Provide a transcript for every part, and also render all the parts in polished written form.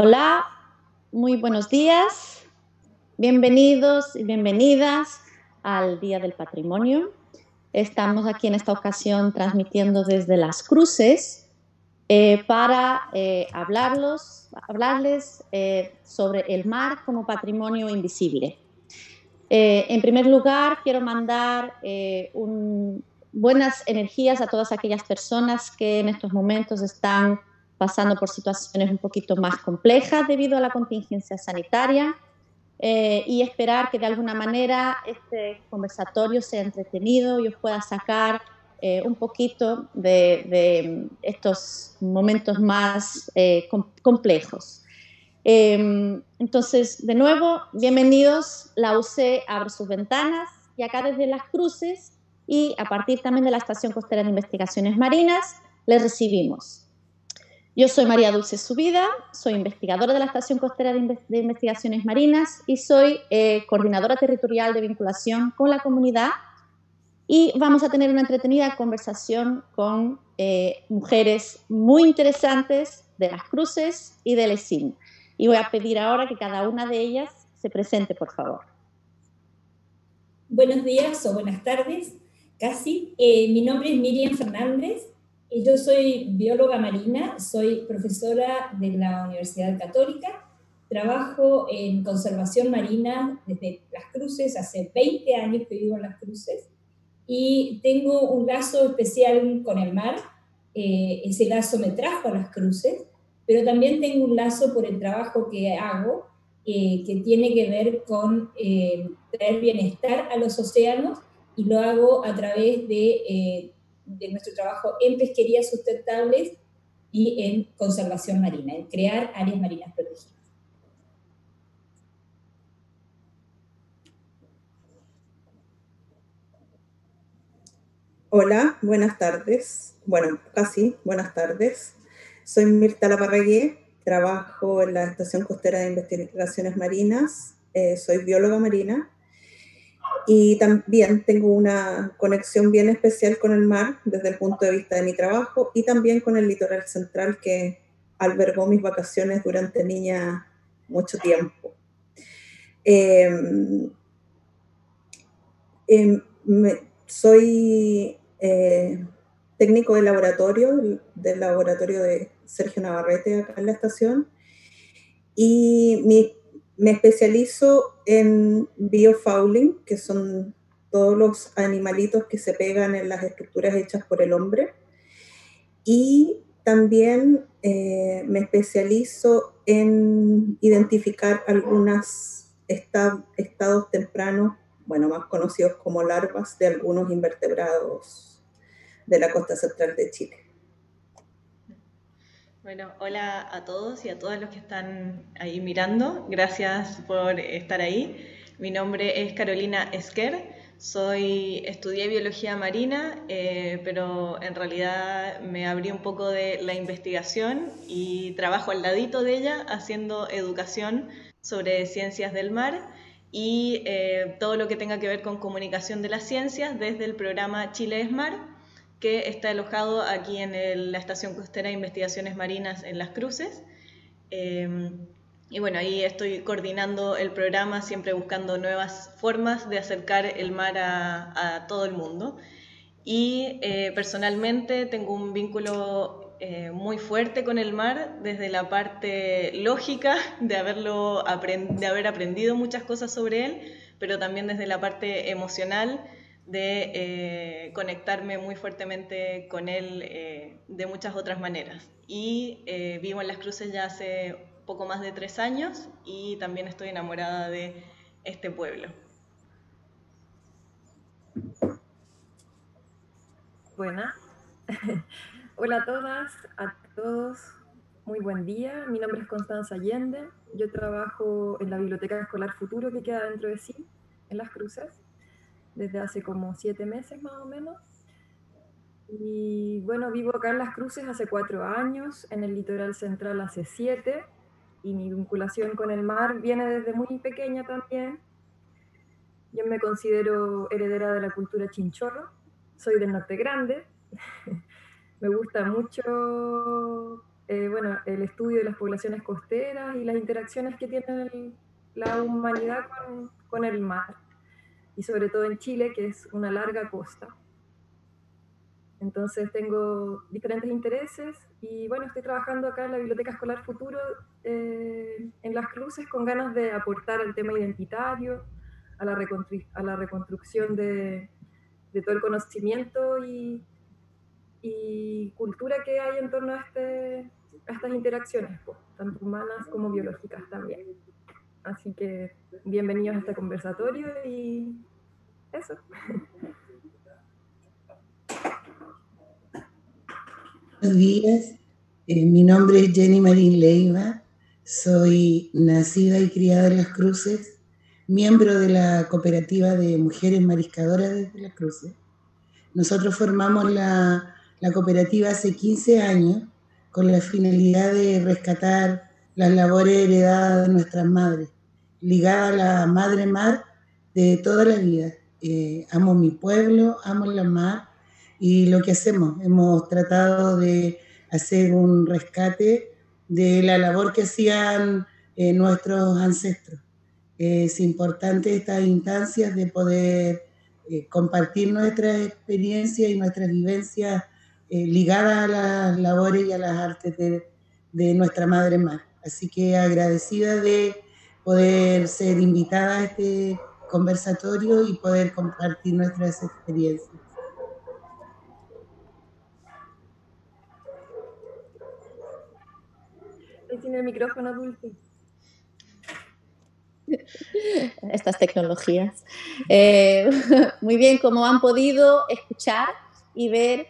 Hola, muy buenos días. Bienvenidos y bienvenidas al Día del Patrimonio. Estamos aquí en esta ocasión transmitiendo desde Las Cruces para hablarles sobre el mar como patrimonio invisible. En primer lugar, quiero mandar buenas energías a todas aquellas personas que en estos momentos están pasando por situaciones un poquito más complejas debido a la contingencia sanitaria y esperar que de alguna manera este conversatorio sea entretenido y os pueda sacar un poquito de estos momentos más complejos. Entonces, de nuevo, bienvenidos. La UC abre sus ventanas y acá desde Las Cruces y a partir también de la Estación Costera de Investigaciones Marinas les recibimos. Yo soy María Dulce Subida, soy investigadora de la Estación Costera de Investigaciones Marinas y soy coordinadora territorial de vinculación con la comunidad, y vamos a tener una entretenida conversación con mujeres muy interesantes de Las Cruces y del ESIM. Y voy a pedir ahora que cada una de ellas se presente, por favor. Buenos días o buenas tardes, casi. Mi nombre es Miriam Fernández. Yo soy bióloga marina, soy profesora de la Universidad Católica. Trabajo en conservación marina desde Las Cruces, hace 20 años que vivo en Las Cruces. Y tengo un lazo especial con el mar. Ese lazo me trajo a Las Cruces, pero también tengo un lazo por el trabajo que hago, que tiene que ver con traer bienestar a los océanos, y lo hago a través de nuestro trabajo en pesquerías sustentables y en conservación marina, en crear áreas marinas protegidas. Hola, buenas tardes. Bueno, casi buenas tardes. Soy Mirta Laparragué, trabajo en la Estación Costera de Investigaciones Marinas, soy bióloga marina y también tengo una conexión bien especial con el mar desde el punto de vista de mi trabajo y también con el litoral central, que albergó mis vacaciones durante niña mucho tiempo. Soy técnico de laboratorio, del laboratorio de Sergio Navarrete acá en la estación, y me especializo en biofouling, que son todos los animalitos que se pegan en las estructuras hechas por el hombre, y también me especializo en identificar algunos estados tempranos, bueno, más conocidos como larvas de algunos invertebrados de la costa central de Chile. Bueno, hola a todos y a todas los que están ahí mirando. Gracias por estar ahí. Mi nombre es Carolina Esquer. Estudié biología marina, pero en realidad me abrí un poco de la investigación y trabajo al ladito de ella haciendo educación sobre ciencias del mar y todo lo que tenga que ver con comunicación de las ciencias desde el programa Chile es Mar, que está alojado aquí en la Estación Costera de Investigaciones Marinas en Las Cruces. Y bueno, ahí estoy coordinando el programa, siempre buscando nuevas formas de acercar el mar a todo el mundo. Y personalmente tengo un vínculo muy fuerte con el mar desde la parte lógica de haber aprendido muchas cosas sobre él, pero también desde la parte emocional de conectarme muy fuertemente con él de muchas otras maneras. Y vivo en Las Cruces ya hace poco más de 3 años y también estoy enamorada de este pueblo. Buenas. Hola a todas, a todos. Muy buen día. Mi nombre es Constanza Allende. Yo trabajo en la Biblioteca Escolar Futuro, que queda dentro de sí, en Las Cruces, desde hace como 7 meses más o menos. Y bueno, vivo acá en Las Cruces hace 4 años, en el litoral central hace 7, y mi vinculación con el mar viene desde muy pequeña también. Yo me considero heredera de la cultura chinchorro, soy del Norte Grande. Me gusta mucho bueno, el estudio de las poblaciones costeras y las interacciones que tiene la humanidad con el mar, y sobre todo en Chile, que es una larga costa. Entonces tengo diferentes intereses y bueno, estoy trabajando acá en la Biblioteca Escolar Futuro en Las Cruces con ganas de aportar al tema identitario, a la reconstrucción de todo el conocimiento y cultura que hay en torno a estas interacciones, pues, tanto humanas como biológicas también. Así que bienvenidos a este conversatorio y eso. Buenos días, mi nombre es Jenny Marín Leiva, soy nacida y criada en Las Cruces, miembro de la cooperativa de mujeres mariscadoras de Las Cruces. Nosotros formamos la cooperativa hace 15 años con la finalidad de rescatar las labores heredadas de nuestras madres, ligadas a la madre mar de toda la vida. Amo mi pueblo, amo la mar, y lo que hacemos, hemos tratado de hacer un rescate de la labor que hacían nuestros ancestros. Es importante estas instancias de poder compartir nuestras experiencias y nuestras vivencias ligadas a las labores y a las artes de nuestra madre mar. Así que agradecida de poder ser invitada a este conversatorio y poder compartir nuestras experiencias. Tiene el micrófono, Dulce. Estas tecnologías. Muy bien, como han podido escuchar y ver,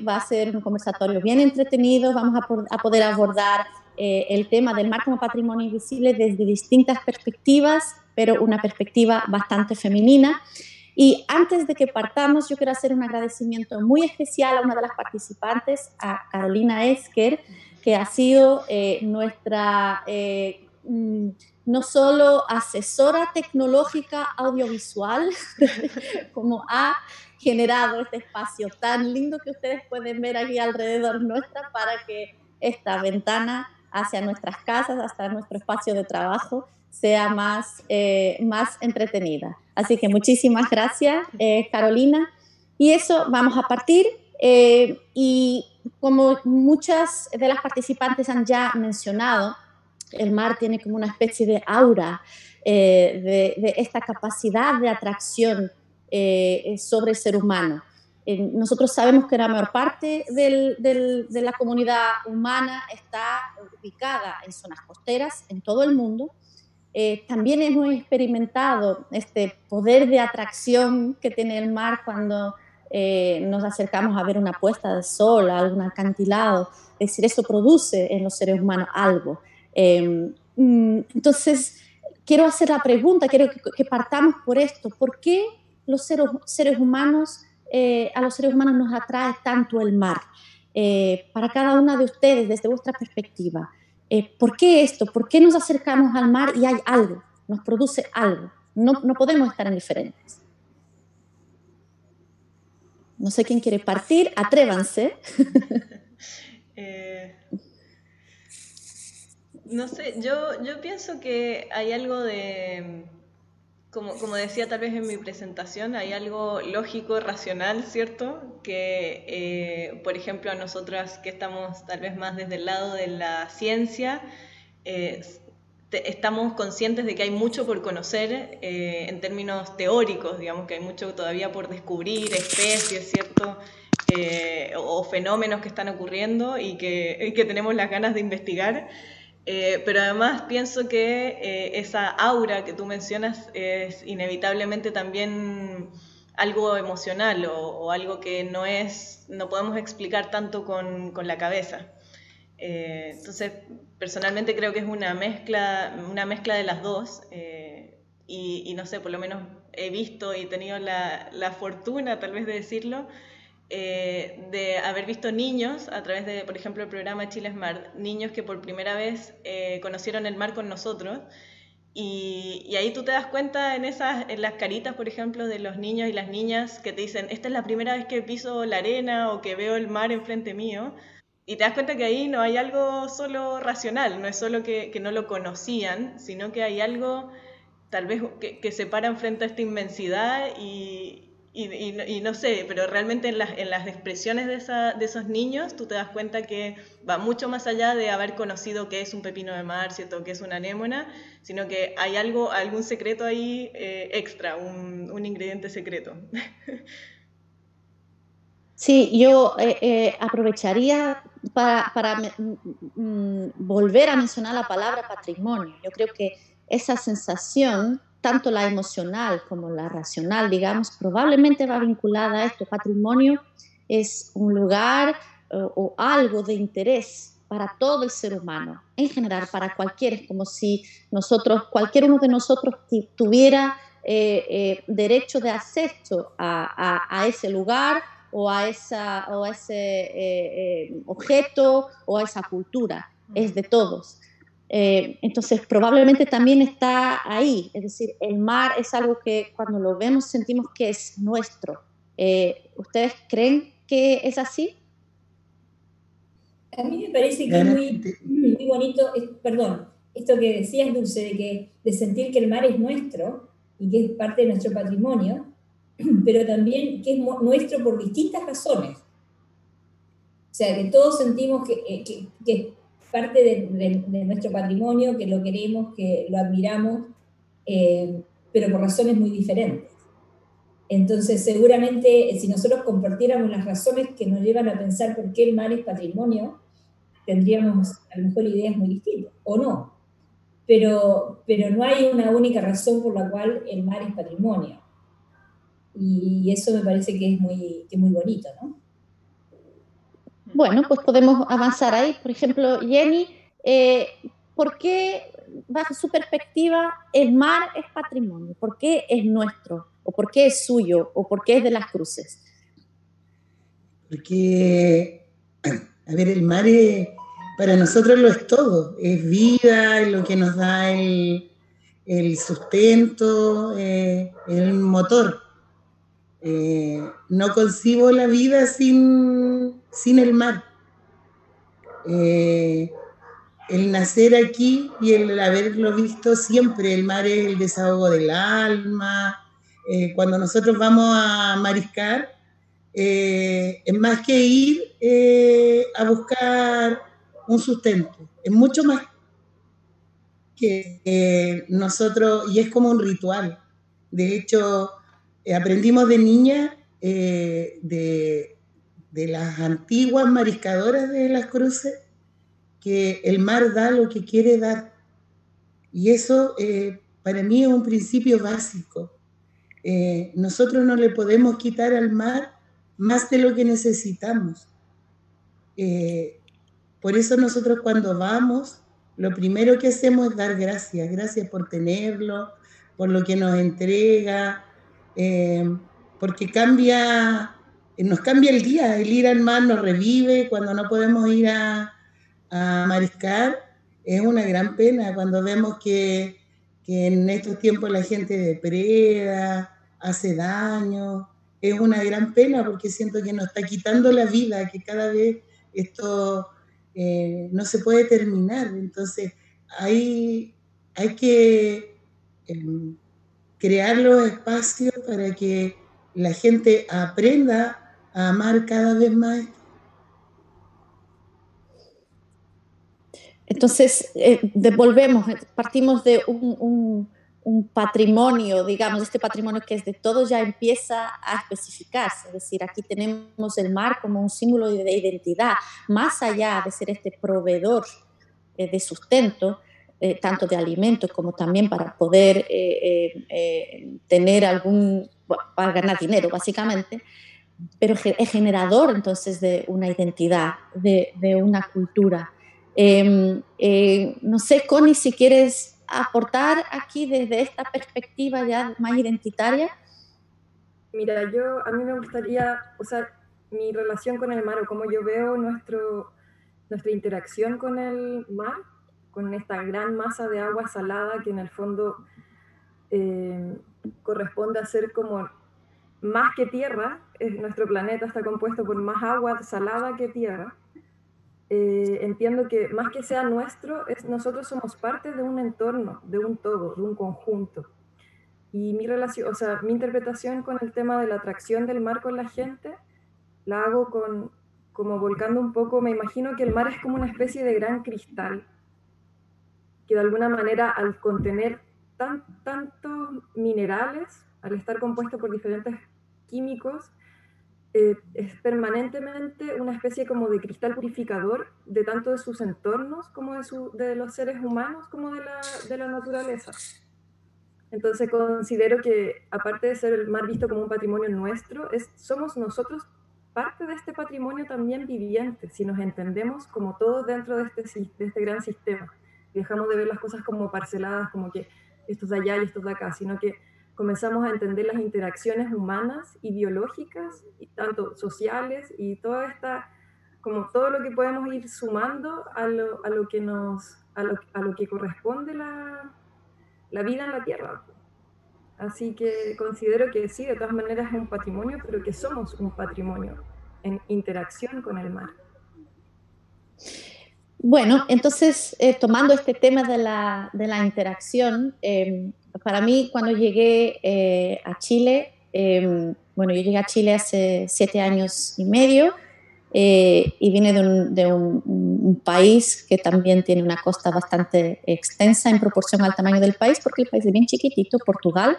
va a ser un conversatorio bien entretenido. Vamos a poder abordar el tema del mar como patrimonio invisible desde distintas perspectivas, pero una perspectiva bastante femenina. Y antes de que partamos, yo quiero hacer un agradecimiento muy especial a una de las participantes, a Carolina Esker, que ha sido nuestra no solo asesora tecnológica audiovisual, como ha generado este espacio tan lindo que ustedes pueden ver aquí alrededor nuestra para que esta ventana hacia nuestras casas, hasta nuestro espacio de trabajo, sea más entretenida. Así que muchísimas gracias, Carolina. Y eso, vamos a partir. Y como muchas de las participantes han ya mencionado, el mar tiene como una especie de aura de esta capacidad de atracción sobre el ser humano. Nosotros sabemos que la mayor parte de la comunidad humana está ubicada en zonas costeras en todo el mundo. También hemos experimentado este poder de atracción que tiene el mar cuando nos acercamos a ver una puesta de sol, a algún acantilado. Es decir, eso produce en los seres humanos algo. Entonces, quiero hacer la pregunta, quiero que partamos por esto. ¿Por qué los seres humanos, a los seres humanos nos atrae tanto el mar? Para cada una de ustedes, desde vuestra perspectiva, ¿por qué esto? ¿Por qué nos acercamos al mar y hay algo? Nos produce algo. No podemos estar indiferentes. No sé quién quiere partir, atrévanse. No sé, yo pienso que hay algo de, como decía tal vez en mi presentación, hay algo lógico, racional, ¿cierto? Que, por ejemplo, a nosotras que estamos tal vez más desde el lado de la ciencia, estamos conscientes de que hay mucho por conocer en términos teóricos, digamos que hay mucho todavía por descubrir, especies, ¿cierto? O fenómenos que están ocurriendo y que tenemos las ganas de investigar. Pero además pienso que esa aura que tú mencionas es inevitablemente también algo emocional o algo que no podemos explicar tanto con la cabeza. Entonces, personalmente creo que es una mezcla de las dos y no sé, por lo menos he visto y he tenido la fortuna tal vez de decirlo, de haber visto niños a través de, por ejemplo, el programa Chile Smart, niños que por primera vez conocieron el mar con nosotros y ahí tú te das cuenta en las caritas, por ejemplo, de los niños y las niñas que te dicen, esta es la primera vez que piso la arena o que veo el mar enfrente mío. Y te das cuenta que ahí no hay algo solo racional, no es solo que no lo conocían, sino que hay algo tal vez que se paran frente a esta inmensidad y no sé, pero realmente en las expresiones de esos niños tú te das cuenta que va mucho más allá de haber conocido qué es un pepino de mar, ¿cierto? Qué es una anémona, sino que hay algún secreto ahí extra, un ingrediente secreto. Sí, yo aprovecharía para volver a mencionar la palabra patrimonio. Yo creo que esa sensación, tanto la emocional como la racional, digamos, probablemente va vinculada a esto. Patrimonio es un lugar o algo de interés para todo el ser humano, en general, para cualquiera. Es como si cualquier uno de nosotros tuviera derecho de acceso a ese lugar o a ese objeto o a esa cultura. Es de todos. Entonces, probablemente también está ahí. Es decir, el mar es algo que cuando lo vemos sentimos que es nuestro. ¿Ustedes creen que es así? A mí me parece que es muy bonito, perdón, esto que decías, Dulce, de sentir que el mar es nuestro y que es parte de nuestro patrimonio, pero también que es nuestro por distintas razones. O sea, que todos sentimos que es parte de nuestro patrimonio, que lo queremos, que lo admiramos, pero por razones muy diferentes. Entonces, seguramente, si nosotros compartiéramos las razones que nos llevan a pensar por qué el mar es patrimonio, tendríamos a lo mejor ideas muy distintas, o no. Pero no hay una única razón por la cual el mar es patrimonio. Y eso me parece que es muy bonito, ¿no? Bueno, pues podemos avanzar ahí. Por ejemplo, Jenny, ¿por qué, bajo su perspectiva, el mar es patrimonio? ¿Por qué es nuestro? ¿O por qué es suyo? ¿O por qué es de las Cruces? Porque, a ver, el mar para nosotros lo es todo. Es vida, es lo que nos da el sustento, el motor. No concibo la vida sin el mar. El nacer aquí y el haberlo visto siempre, el mar es el desahogo del alma. Cuando nosotros vamos a mariscar, es más que ir a buscar un sustento, es mucho más que nosotros, y es como un ritual. De hecho, aprendimos de niña de las antiguas mariscadoras de las Cruces, que el mar da lo que quiere dar. Y eso para mí es un principio básico. Nosotros no le podemos quitar al mar más de lo que necesitamos. Por eso nosotros cuando vamos, lo primero que hacemos es dar gracias. Gracias por tenerlo, por lo que nos entrega, porque nos cambia el día. El ir al mar nos revive. Cuando no podemos ir a mariscar, es una gran pena cuando vemos que en estos tiempos la gente depreda, hace daño. Es una gran pena porque siento que nos está quitando la vida, que cada vez esto no se puede terminar. Entonces hay que crear los espacios para que la gente aprenda a amar cada vez más. Entonces, partimos de un patrimonio, digamos, este patrimonio que es de todos ya empieza a especificarse. Es decir, aquí tenemos el mar como un símbolo de identidad, más allá de ser este proveedor de sustento, tanto de alimentos como también para poder tener para ganar dinero, básicamente, pero es generador entonces de una identidad, de una cultura. No sé, Connie, si quieres aportar aquí desde esta perspectiva ya más identitaria. Mira, a mí me gustaría, o sea, mi relación con el mar o cómo yo veo nuestra interacción con el mar, con esta gran masa de agua salada que en el fondo corresponde a ser como más que tierra. Nuestro planeta está compuesto por más agua salada que tierra. entiendo que más que sea nuestro, nosotros somos parte de un entorno, de un todo, de un conjunto. Y mi relación, o sea, mi interpretación con el tema de la atracción del mar con la gente, la hago como volcando un poco, me imagino que el mar es como una especie de gran cristal, que de alguna manera al contener tantos minerales, al estar compuesto por diferentes químicos, es permanentemente una especie como de cristal purificador de tanto de sus entornos como de los seres humanos como de la naturaleza. Entonces considero que aparte de ser el mar visto como un patrimonio nuestro, somos nosotros parte de este patrimonio también viviente, si nos entendemos como todos dentro de este gran sistema. Y dejamos de ver las cosas como parceladas, como que esto es de allá y esto es de acá, sino que comenzamos a entender las interacciones humanas y biológicas, y tanto sociales, y toda esta, como todo lo que podemos ir sumando a lo que corresponde la vida en la Tierra. Así que considero que sí, de todas maneras es un patrimonio, pero que somos un patrimonio en interacción con el mar. Bueno, entonces, tomando este tema de la interacción, para mí cuando llegué a Chile, bueno, yo llegué a Chile hace 7 años y medio, y vine de un país que también tiene una costa bastante extensa en proporción al tamaño del país, porque el país es bien chiquitito, Portugal,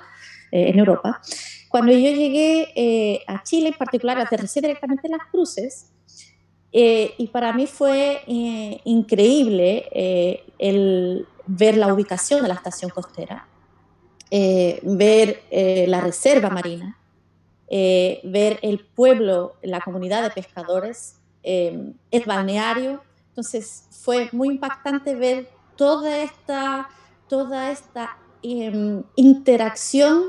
en Europa. Cuando yo llegué a Chile, en particular, aterricé directamente en Las Cruces, y para mí fue increíble el ver la ubicación de la estación costera, ver la reserva marina, ver el pueblo, la comunidad de pescadores, el balneario. Entonces fue muy impactante ver toda esta interacción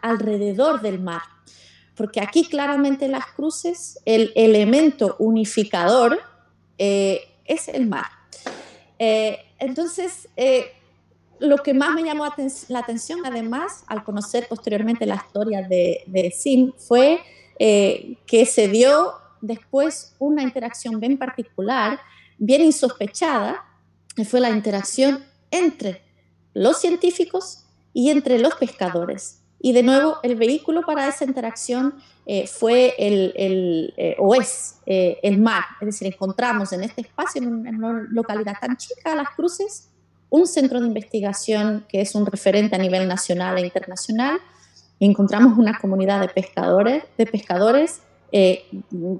alrededor del mar, porque aquí claramente en Las Cruces el elemento unificador es el mar. Entonces, lo que más me llamó la atención, además, al conocer posteriormente la historia de Sim, fue que se dio después una interacción bien particular, bien insospechada, que fue la interacción entre los científicos y entre los pescadores. Y de nuevo, el vehículo para esa interacción fue el mar. Es decir, encontramos en este espacio, en una localidad tan chica, Las Cruces, un centro de investigación que es un referente a nivel nacional e internacional, y encontramos una comunidad de pescadores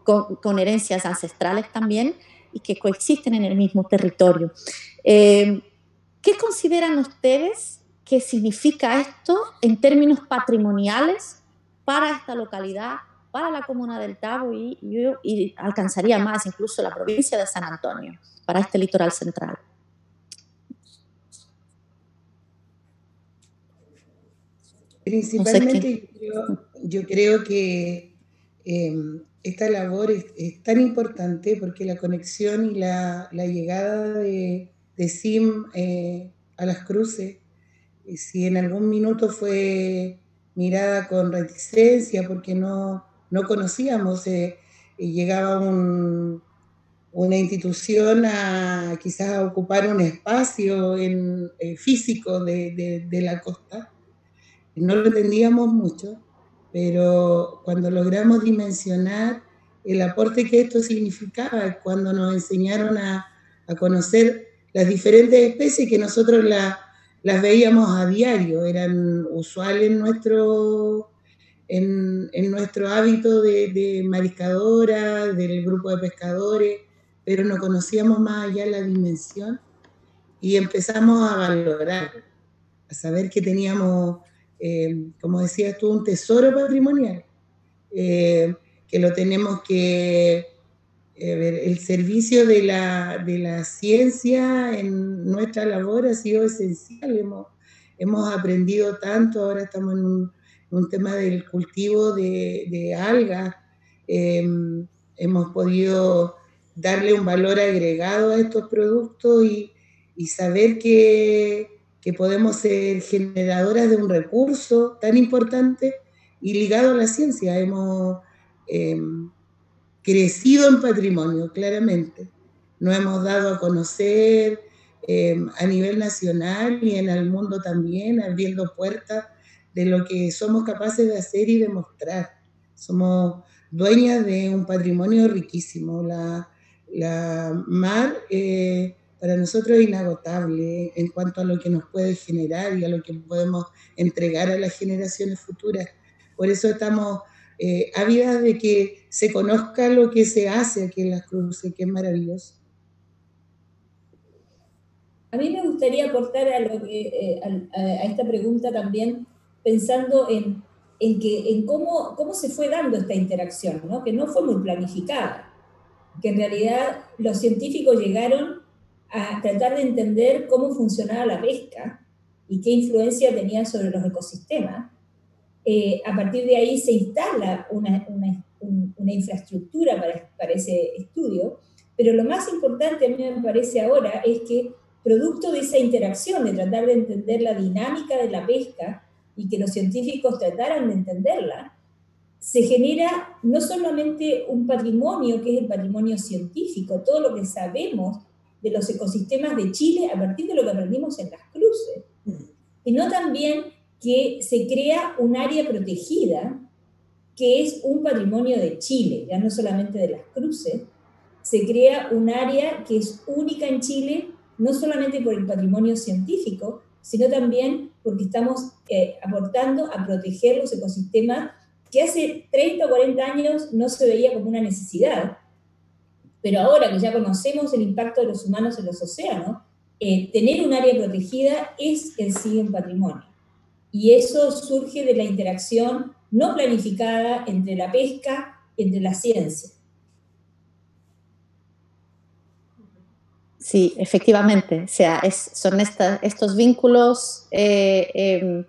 con herencias ancestrales también, y que coexisten en el mismo territorio. ¿Qué consideran ustedes que significa esto en términos patrimoniales para esta localidad, para la comuna del Tabo y alcanzaría más incluso la provincia de San Antonio, para este litoral central? Principalmente yo creo que esta labor es tan importante porque la conexión y la llegada de Sim a Las Cruces, si en algún minuto fue mirada con reticencia porque no conocíamos, llegaba una institución quizás a ocupar un espacio físico de la costa. No lo entendíamos mucho, pero cuando logramos dimensionar el aporte que esto significaba, cuando nos enseñaron a conocer las diferentes especies que nosotros las veíamos a diario, eran usuales en nuestro hábito de mariscadora, del grupo de pescadores, pero no conocíamos más allá la dimensión y empezamos a valorar, a saber que teníamos, como decías tú, un tesoro patrimonial, que lo tenemos que ver. El servicio de la ciencia en nuestra labor ha sido esencial, hemos aprendido tanto, ahora estamos en un tema del cultivo de algas, hemos podido darle un valor agregado a estos productos y saber que podemos ser generadoras de un recurso tan importante y ligado a la ciencia. Hemos crecido en patrimonio, claramente. nos hemos dado a conocer a nivel nacional y en el mundo también, abriendo puertas de lo que somos capaces de hacer y demostrar. Somos dueñas de un patrimonio riquísimo. La mar para nosotros es inagotable en cuanto a lo que nos puede generar y a lo que podemos entregar a las generaciones futuras. Por eso estamos ávidas de que se conozca lo que se hace aquí en Las Cruces, que es maravilloso. A mí me gustaría aportar a esta pregunta también, pensando en cómo se fue dando esta interacción, ¿no? Que no fue muy planificada, que en realidad los científicos llegaron a tratar de entender cómo funcionaba la pesca y qué influencia tenía sobre los ecosistemas. A partir de ahí se instala una infraestructura para ese estudio, pero lo más importante a mí me parece ahora es que producto de esa interacción, de tratar de entender la dinámica de la pesca y que los científicos trataran de entenderla, se genera no solamente un patrimonio, que es el patrimonio científico, todo lo que sabemos de los ecosistemas de Chile a partir de lo que aprendimos en Las Cruces, sino también que se crea un área protegida, que es un patrimonio de Chile, ya no solamente de Las Cruces, se crea un área que es única en Chile, no solamente por el patrimonio científico, sino también porque estamos aportando a proteger los ecosistemas que hace 30 o 40 años no se veía como una necesidad, pero ahora que ya conocemos el impacto de los humanos en los océanos, tener un área protegida es en sí un patrimonio. Y eso surge de la interacción no planificada entre la pesca y entre la ciencia. Sí, efectivamente. O sea, son estos vínculos que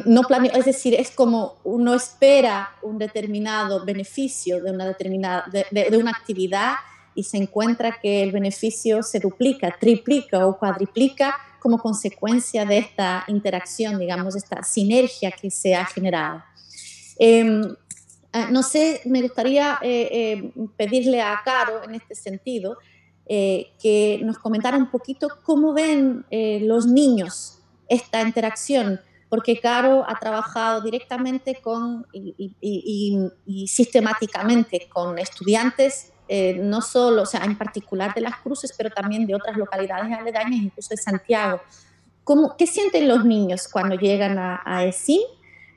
no es decir, es como uno espera un determinado beneficio de una actividad y se encuentra que el beneficio se duplica, triplica o cuadriplica como consecuencia de esta interacción, digamos, esta sinergia que se ha generado. No sé, me gustaría pedirle a Caro en este sentido que nos comentara un poquito cómo ven los niños esta interacción, porque Caro ha trabajado directamente y sistemáticamente con estudiantes, no solo, o sea, en particular de Las Cruces, pero también de otras localidades aledañas, incluso de Santiago. ¿Qué sienten los niños cuando llegan a ESIM?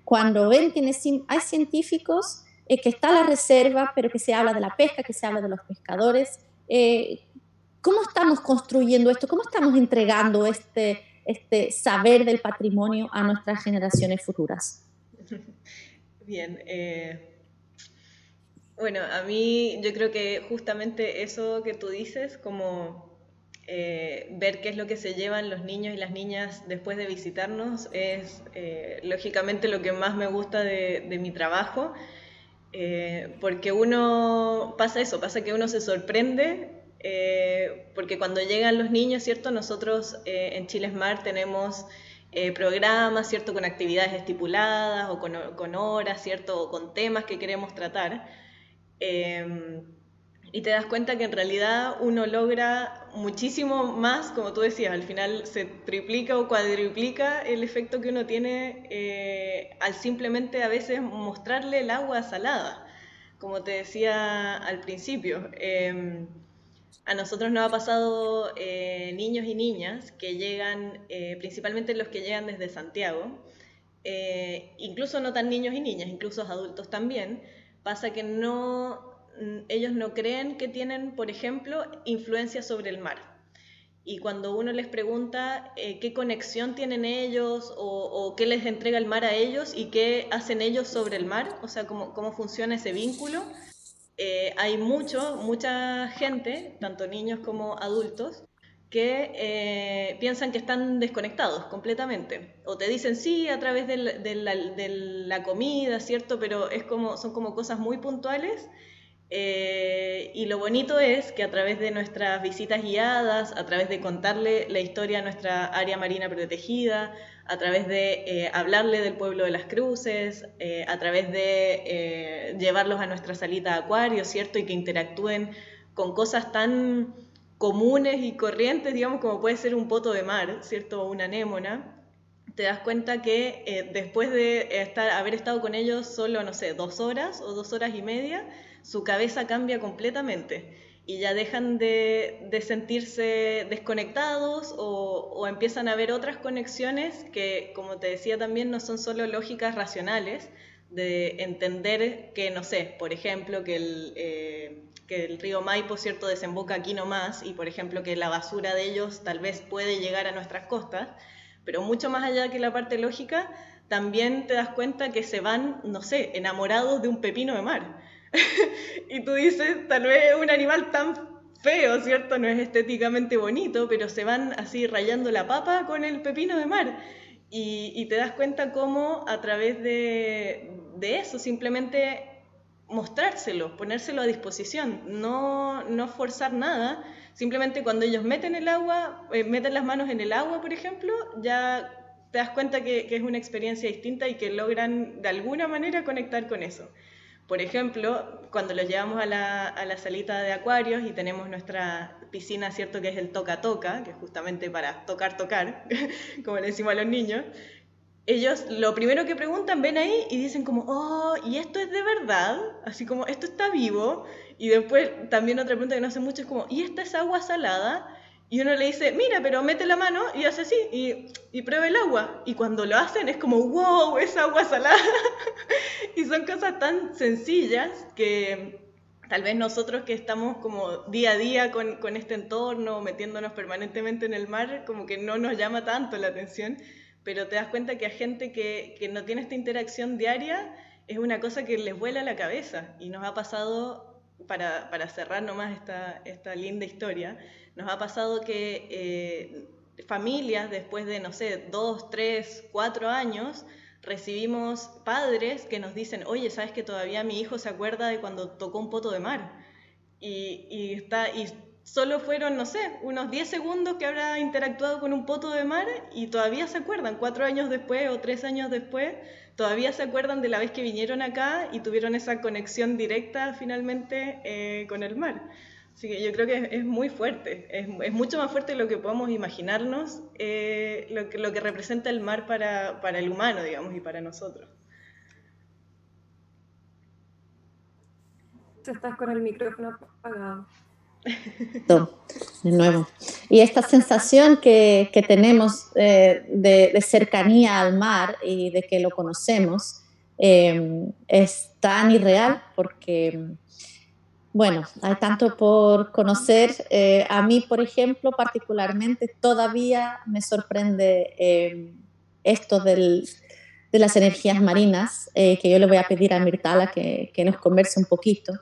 Cuando ven que en ESIM hay científicos, que está la reserva, pero que se habla de la pesca, que se habla de los pescadores. ¿Cómo estamos construyendo esto? ¿Cómo estamos entregando este saber del patrimonio a nuestras generaciones futuras? Bien, bueno, a mí yo creo que justamente eso que tú dices, como ver qué es lo que se llevan los niños y las niñas después de visitarnos, es lógicamente lo que más me gusta de mi trabajo, porque pasa que uno se sorprende. Porque cuando llegan los niños, ¿cierto? Nosotros en Chile Smart tenemos programas, ¿cierto? Con actividades estipuladas o con horas, ¿cierto? O con temas que queremos tratar. Y te das cuenta que en realidad uno logra muchísimo más, como tú decías, al final se triplica o cuadriplica el efecto que uno tiene al simplemente a veces mostrarle el agua salada, como te decía al principio. A nosotros nos ha pasado niños y niñas que llegan, principalmente los que llegan desde Santiago, incluso no tan niños y niñas, incluso adultos también, pasa que ellos no creen que tienen, por ejemplo, influencia sobre el mar. Y cuando uno les pregunta qué conexión tienen ellos o qué les entrega el mar a ellos y qué hacen ellos sobre el mar, o sea, cómo funciona ese vínculo, hay mucha gente, tanto niños como adultos, que piensan que están desconectados completamente. O te dicen sí a través de la comida, ¿cierto? Pero son como cosas muy puntuales. Y lo bonito es que a través de nuestras visitas guiadas, a través de contarle la historia a nuestra área marina protegida, a través de hablarle del pueblo de Las Cruces, a través de llevarlos a nuestra salita de acuario, ¿cierto? Y que interactúen con cosas tan comunes y corrientes, digamos, como puede ser un poto de mar, ¿cierto? O una anémona, te das cuenta que después de haber estado con ellos solo, no sé, 2 horas o 2 horas y media, su cabeza cambia completamente y ya dejan de sentirse desconectados o empiezan a ver otras conexiones que, como te decía también, no son solo lógicas racionales, de entender que, no sé, por ejemplo, que el río Maipo, ¿cierto?, desemboca aquí nomás y, por ejemplo, que la basura de ellos tal vez puede llegar a nuestras costas, pero mucho más allá que la parte lógica, también te das cuenta que se van, no sé, enamorados de un pepino de mar. Y tú dices, tal vez es un animal tan feo, ¿cierto? No es estéticamente bonito, pero se van así rayando la papa con el pepino de mar. Y te das cuenta cómo a través de eso, simplemente mostrárselo, ponérselo a disposición, no forzar nada, simplemente cuando ellos meten el agua, meten las manos en el agua, por ejemplo, ya te das cuenta que es una experiencia distinta y que logran de alguna manera conectar con eso. Por ejemplo, cuando los llevamos a la salita de acuarios y tenemos nuestra piscina, ¿cierto?, que es el toca-toca, que es justamente para tocar, como le decimos a los niños, ellos lo primero que preguntan, ven ahí y dicen como, oh, ¿y esto es de verdad? Así como, ¿esto está vivo? Y después también otra pregunta que no hace mucho es como, ¿y esta es agua salada? Y uno le dice, mira, pero mete la mano y hace así y prueba el agua. Y cuando lo hacen es como, wow, es agua salada. Y son cosas tan sencillas que tal vez nosotros que estamos como día a día con este entorno, metiéndonos permanentemente en el mar, como que no nos llama tanto la atención, pero te das cuenta que a gente que no tiene esta interacción diaria es una cosa que les vuela la cabeza. Y nos ha pasado, para cerrar nomás esta linda historia, nos ha pasado que familias después de, no sé, 2, 3, 4 años, recibimos padres que nos dicen, oye, ¿sabes que todavía mi hijo se acuerda de cuando tocó un poto de mar? Y solo fueron, no sé, unos 10 segundos que habrá interactuado con un poto de mar y todavía se acuerdan, 4 años después o 3 años después, todavía se acuerdan de la vez que vinieron acá y tuvieron esa conexión directa finalmente con el mar. Así que yo creo que es muy fuerte, es mucho más fuerte de lo que podemos imaginarnos, lo que representa el mar para el humano, digamos, y para nosotros. Estás con el micrófono apagado. De nuevo. Y esta sensación que tenemos de cercanía al mar y de que lo conocemos es tan irreal porque, bueno, hay tanto por conocer. A mí, por ejemplo, particularmente, todavía me sorprende esto de las energías marinas, que yo le voy a pedir a Mirtala que nos converse un poquito.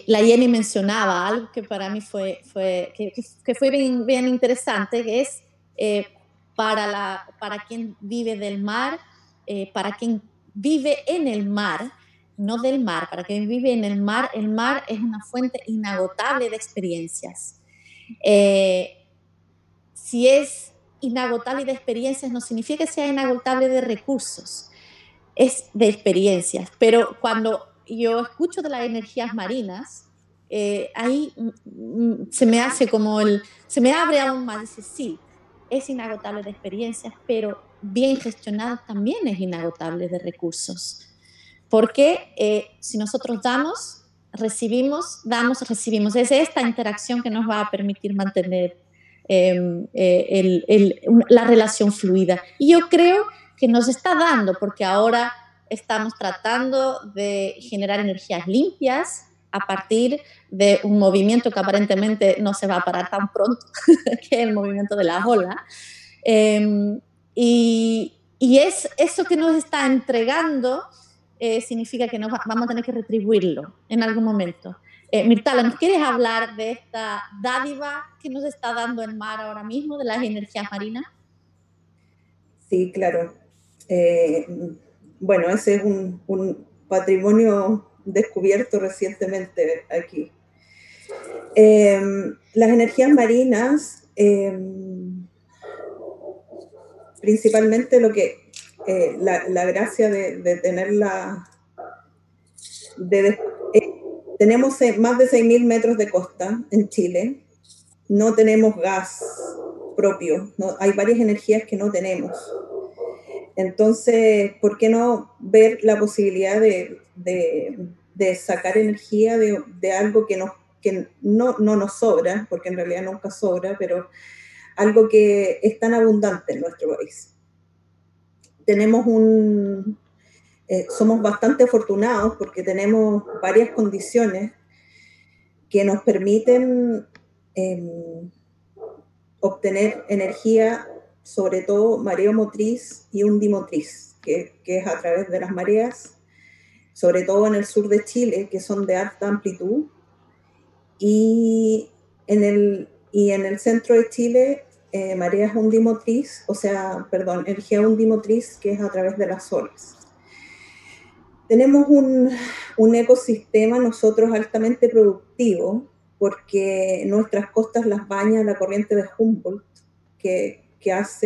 La Jenny mencionaba algo que para mí fue bien interesante, que es para quien vive del mar, para quien vive en el mar, no del mar, para quien vive en el mar es una fuente inagotable de experiencias. Si es inagotable de experiencias, no significa que sea inagotable de recursos, es de experiencias, pero cuando yo escucho de las energías marinas, ahí se me hace se me abre aún más, dice, sí, es inagotable de experiencias, pero bien gestionado también es inagotable de recursos. Porque si nosotros damos, recibimos, es esta interacción que nos va a permitir mantener la relación fluida. Y yo creo que nos está dando, porque ahora estamos tratando de generar energías limpias a partir de un movimiento que aparentemente no se va a parar tan pronto, que es el movimiento de la ola. Y es eso que nos está entregando, significa que vamos a tener que retribuirlo en algún momento. Mirtala, ¿nos quieres hablar de esta dádiva que nos está dando el mar ahora mismo, de las energías marinas? Sí, claro. Bueno, ese es un patrimonio descubierto recientemente aquí. Las energías marinas, principalmente la gracia de tenerla, tenemos más de 6.000 metros de costa en Chile, no tenemos gas propio, no, hay varias energías que no tenemos. Entonces, ¿por qué no ver la posibilidad de sacar energía de algo que no nos sobra, porque en realidad nunca sobra, pero algo que es tan abundante en nuestro país? Tenemos somos bastante afortunados porque tenemos varias condiciones que nos permiten obtener energía, sobre todo mareomotriz y undimotriz, que es a través de las mareas, sobre todo en el sur de Chile, que son de alta amplitud, y en el centro de Chile, mareas undimotriz, energía undimotriz, que es a través de las olas. Tenemos un ecosistema nosotros altamente productivo, porque nuestras costas las baña la corriente de Humboldt, que es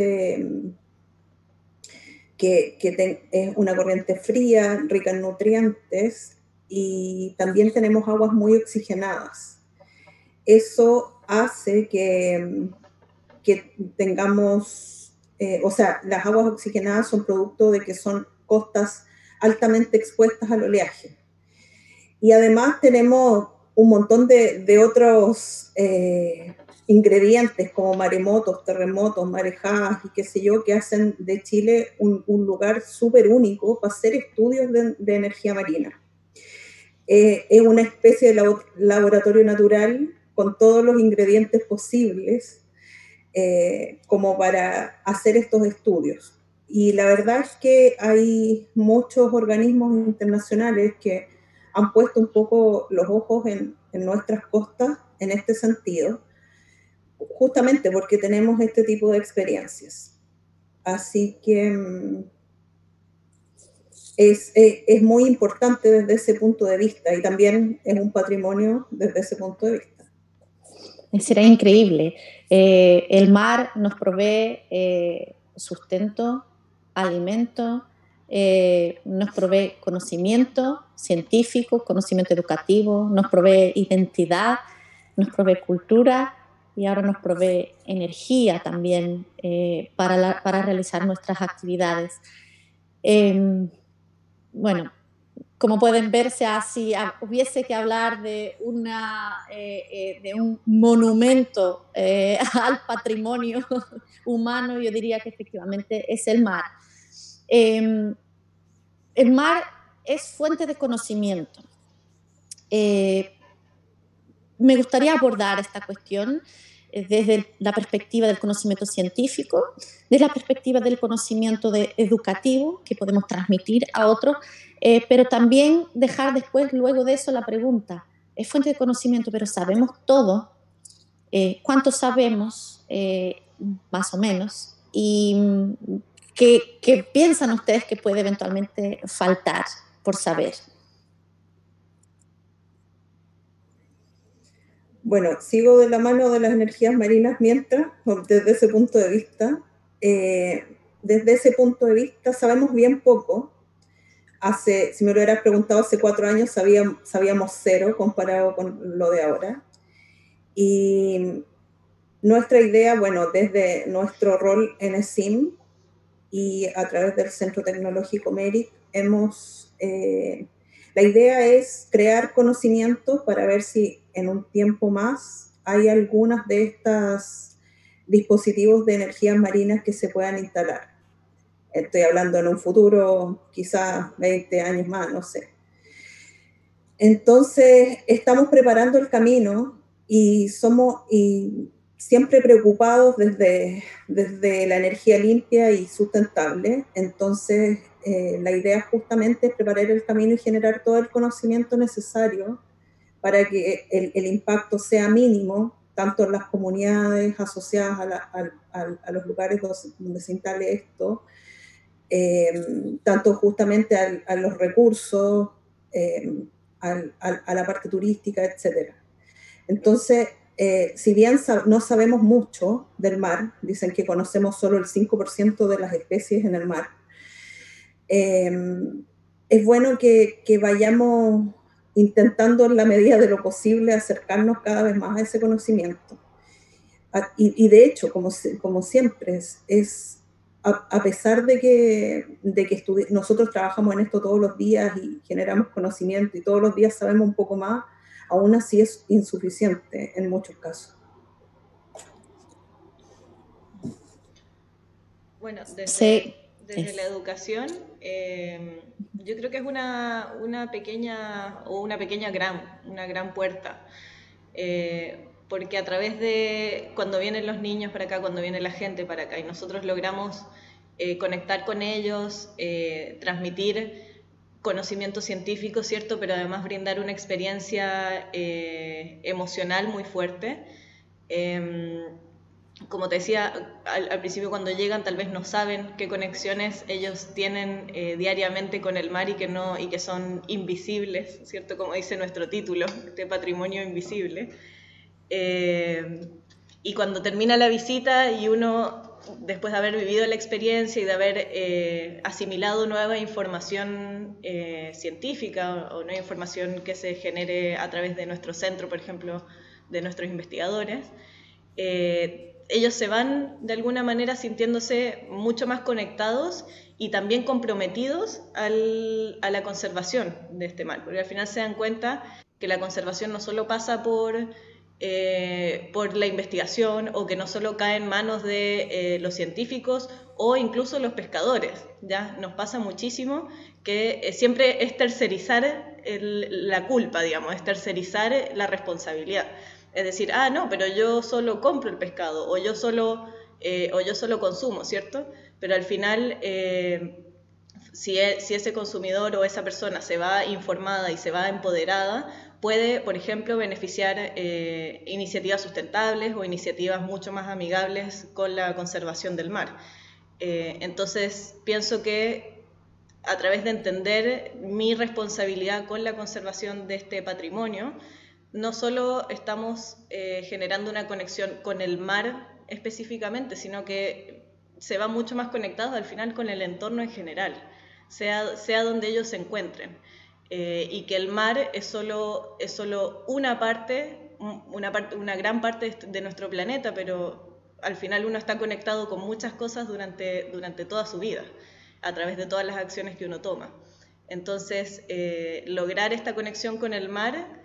una corriente fría, rica en nutrientes, y también tenemos aguas muy oxigenadas. Eso hace que tengamos, las aguas oxigenadas son producto de que son costas altamente expuestas al oleaje. Y además tenemos un montón de otros ingredientes como maremotos, terremotos, marejadas y qué sé yo, que hacen de Chile un lugar súper único para hacer estudios de energía marina. Es una especie de laboratorio natural con todos los ingredientes posibles como para hacer estos estudios. Y la verdad es que hay muchos organismos internacionales que han puesto un poco los ojos en nuestras costas en este sentido, justamente porque tenemos este tipo de experiencias. Así que es muy importante desde ese punto de vista, y también es un patrimonio desde ese punto de vista. Será increíble. El mar nos provee sustento, alimento, nos provee conocimiento científico, conocimiento educativo, nos provee identidad, nos provee cultura y ahora nos provee energía también para realizar nuestras actividades. Bueno, como pueden ver, si hubiese que hablar de un monumento al patrimonio humano, yo diría que efectivamente es el mar. El mar es fuente de conocimiento. Me gustaría abordar esta cuestión desde la perspectiva del conocimiento científico, desde la perspectiva del conocimiento educativo que podemos transmitir a otros, pero también dejar después, luego de eso, la pregunta, es fuente de conocimiento, pero ¿sabemos todo? ¿Cuánto sabemos? Más o menos. ¿Y qué piensan ustedes que puede eventualmente faltar por saber? Bueno, sigo de la mano de las energías marinas mientras, desde ese punto de vista. Desde ese punto de vista sabemos bien poco. Si me lo hubieras preguntado hace 4 años, sabíamos 0 comparado con lo de ahora. Y nuestra idea, bueno, desde nuestro rol en ESIM y a través del Centro Tecnológico MERIC, la idea es crear conocimiento para ver si en un tiempo más hay algunas de estos dispositivos de energías marinas que se puedan instalar. Estoy hablando en un futuro, quizás 20 años más, no sé. Entonces, estamos preparando el camino y siempre preocupados desde la energía limpia y sustentable. Entonces, la idea justamente es preparar el camino y generar todo el conocimiento necesario para que el impacto sea mínimo, tanto en las comunidades asociadas a los lugares donde se instale esto, tanto justamente a los recursos, a la parte turística, etc. Entonces, si bien no sabemos mucho del mar, dicen que conocemos solo el 5% de las especies en el mar, es bueno que vayamos intentando en la medida de lo posible acercarnos cada vez más a ese conocimiento. Y de hecho, como siempre, a pesar de que nosotros trabajamos en esto todos los días y generamos conocimiento y todos los días sabemos un poco más, aún así es insuficiente en muchos casos. Bueno, desde la educación, yo creo que es una gran puerta, porque a través de cuando vienen los niños para acá, cuando viene la gente para acá, y nosotros logramos conectar con ellos, transmitir conocimiento científico, ¿cierto? Pero además brindar una experiencia emocional muy fuerte. Como te decía, al principio cuando llegan tal vez no saben qué conexiones ellos tienen diariamente con el mar y que son invisibles, ¿cierto? Como dice nuestro título, este patrimonio invisible. Y cuando termina la visita y uno, después de haber vivido la experiencia y de haber asimilado nueva información científica o nueva información que se genere a través de nuestro centro, por ejemplo, de nuestros investigadores, ellos se van de alguna manera sintiéndose mucho más conectados y también comprometidos a la conservación de este mar, porque al final se dan cuenta que la conservación no solo pasa por la investigación, o que no solo cae en manos de los científicos o incluso los pescadores. Ya nos pasa muchísimo que siempre es tercerizar la culpa, digamos, es tercerizar la responsabilidad. Es decir, no, pero yo solo compro el pescado, o yo solo consumo, ¿cierto? Pero al final, si ese consumidor o esa persona se va informada y se va empoderada, puede, por ejemplo, beneficiar iniciativas sustentables o iniciativas mucho más amigables con la conservación del mar. Entonces, pienso que a través de entender mi responsabilidad con la conservación de este patrimonio, no solo estamos generando una conexión con el mar específicamente, sino que se va mucho más conectado al final con el entorno en general, sea donde ellos se encuentren. Y que el mar es solo una gran parte de nuestro planeta, pero al final uno está conectado con muchas cosas durante toda su vida, a través de todas las acciones que uno toma. Entonces, lograr esta conexión con el mar,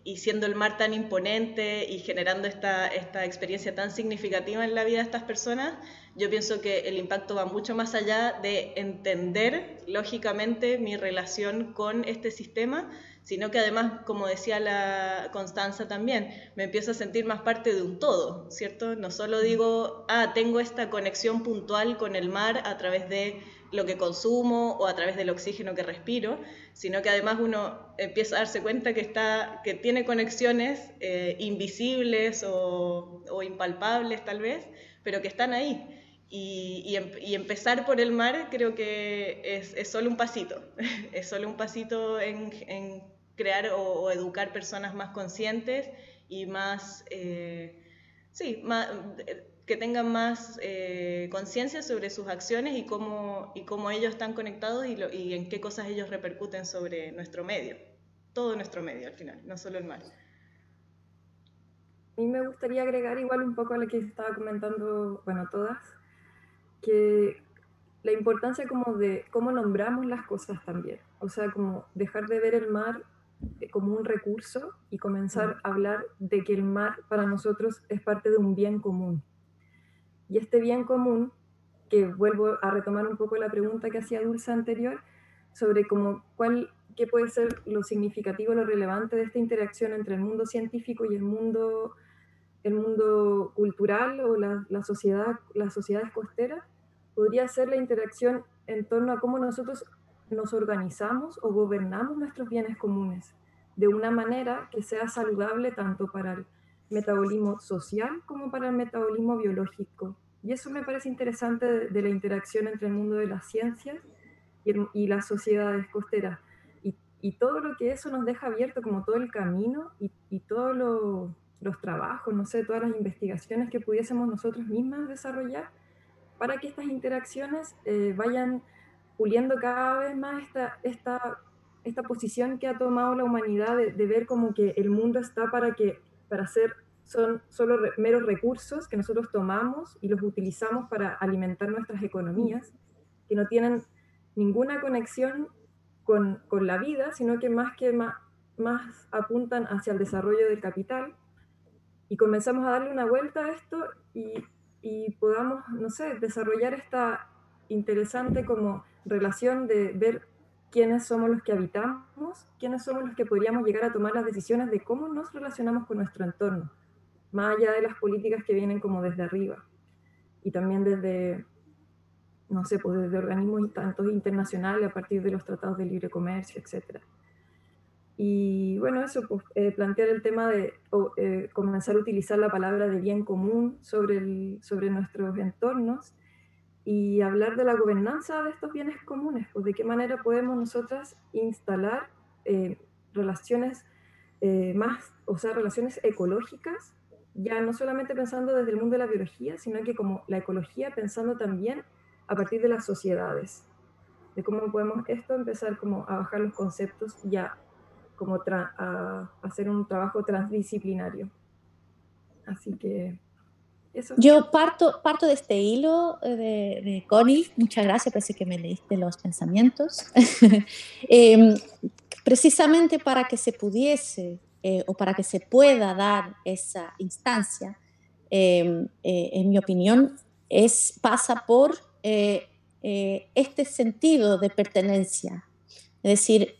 y siendo el mar tan imponente y generando esta experiencia tan significativa en la vida de estas personas, yo pienso que el impacto va mucho más allá de entender lógicamente mi relación con este sistema, sino que además, como decía la Constanza también, me empiezo a sentir más parte de un todo, ¿cierto? No solo digo, tengo esta conexión puntual con el mar a través de lo que consumo o a través del oxígeno que respiro, sino que además uno empieza a darse cuenta que tiene conexiones invisibles o impalpables tal vez, pero que están ahí. Y empezar por el mar creo que es solo un pasito, es solo un pasito en crear o educar personas más conscientes y más, que tengan más conciencia sobre sus acciones y cómo ellos están conectados y en qué cosas ellos repercuten sobre nuestro medio, todo nuestro medio al final, no solo el mar. A mí me gustaría agregar igual un poco a lo que estaba comentando, bueno, todas, que la importancia como de cómo nombramos las cosas también, o sea, como dejar de ver el mar como un recurso y comenzar a hablar de que el mar para nosotros es parte de un bien común. Y este bien común, que vuelvo a retomar un poco la pregunta que hacía Dulce anterior, sobre qué puede ser lo significativo, lo relevante de esta interacción entre el mundo científico y el mundo cultural o las sociedades costeras, podría ser la interacción en torno a cómo nosotros nos organizamos o gobernamos nuestros bienes comunes de una manera que sea saludable tanto para el metabolismo social como para el metabolismo biológico. Y eso me parece interesante de la interacción entre el mundo de las ciencias y las sociedades costeras. Y todo lo que eso nos deja abierto, como todo el camino y todos los trabajos, no sé, todas las investigaciones que pudiésemos nosotros mismas desarrollar para que estas interacciones vayan puliendo cada vez más esta esta posición que ha tomado la humanidad de ver como que el mundo está para ser, son solo meros recursos que nosotros tomamos y los utilizamos para alimentar nuestras economías, que no tienen ninguna conexión con la vida, sino que más apuntan hacia el desarrollo del capital, y comenzamos a darle una vuelta a esto y podamos, no sé, desarrollar esta interesante como relación de ver quiénes somos los que habitamos, quiénes somos los que podríamos llegar a tomar las decisiones de cómo nos relacionamos con nuestro entorno, más allá de las políticas que vienen como desde arriba, y también desde, no sé, pues desde organismos tanto internacionales a partir de los tratados de libre comercio, etc. Y bueno, eso, pues, plantear el tema de comenzar a utilizar la palabra de bien común sobre nuestros entornos, y hablar de la gobernanza de estos bienes comunes, pues de qué manera podemos nosotras instalar relaciones relaciones ecológicas, ya no solamente pensando desde el mundo de la biología, sino que como la ecología pensando también a partir de las sociedades, de cómo podemos empezar como a bajar los conceptos ya como a hacer un trabajo transdisciplinario. Así que eso. Yo parto de este hilo de Connie, muchas gracias, parece que me leíste los pensamientos. Precisamente para que se pudiese o para que se pueda dar esa instancia, en mi opinión, pasa por este sentido de pertenencia. Es decir,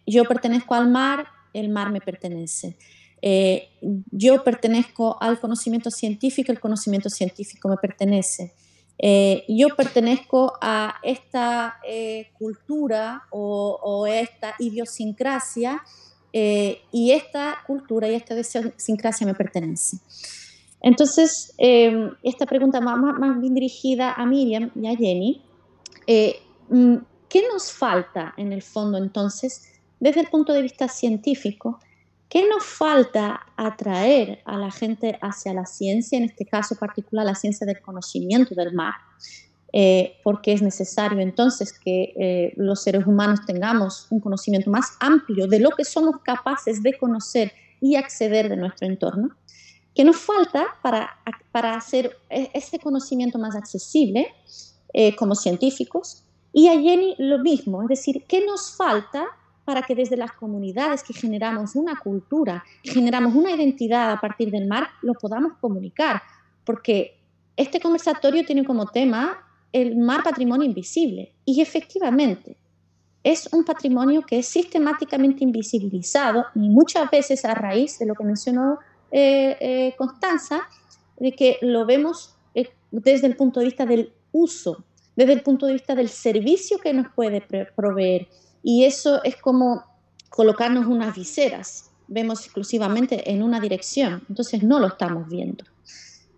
yo pertenezco al mar, el mar me pertenece. Yo pertenezco al conocimiento científico, el conocimiento científico me pertenece. Yo pertenezco a esta cultura o esta idiosincrasia, y esta cultura y esta idiosincrasia me pertenece. Entonces, esta pregunta más bien dirigida a Miriam y a Jenny, ¿qué nos falta en el fondo entonces desde el punto de vista científico? ¿Qué nos falta atraer a la gente hacia la ciencia, en este caso particular la ciencia del conocimiento del mar? Porque es necesario entonces que los seres humanos tengamos un conocimiento más amplio de lo que somos capaces de conocer y acceder de nuestro entorno. ¿Qué nos falta para hacer ese conocimiento más accesible como científicos? Y a Jenny lo mismo, es decir, ¿qué nos falta para que desde las comunidades que generamos una cultura, que generamos una identidad a partir del mar, lo podamos comunicar? Porque este conversatorio tiene como tema el mar patrimonio invisible, y efectivamente es un patrimonio que es sistemáticamente invisibilizado, y muchas veces a raíz de lo que mencionó Constanza, de que lo vemos desde el punto de vista del uso, desde el punto de vista del servicio que nos puede proveer. Y eso es como colocarnos unas viseras, vemos exclusivamente en una dirección, entonces no lo estamos viendo.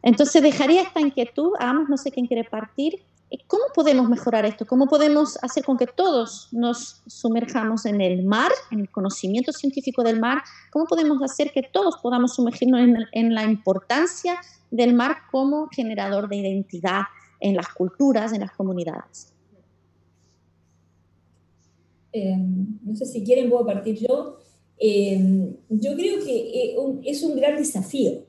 Entonces dejaría esta inquietud, no sé quién quiere partir. ¿Cómo podemos mejorar esto? ¿Cómo podemos hacer con que todos nos sumerjamos en el mar, en el conocimiento científico del mar? ¿Cómo podemos hacer que todos podamos sumergirnos en la importancia del mar como generador de identidad en las culturas, en las comunidades? No sé si quieren, puedo partir yo. Yo creo que es un gran desafío.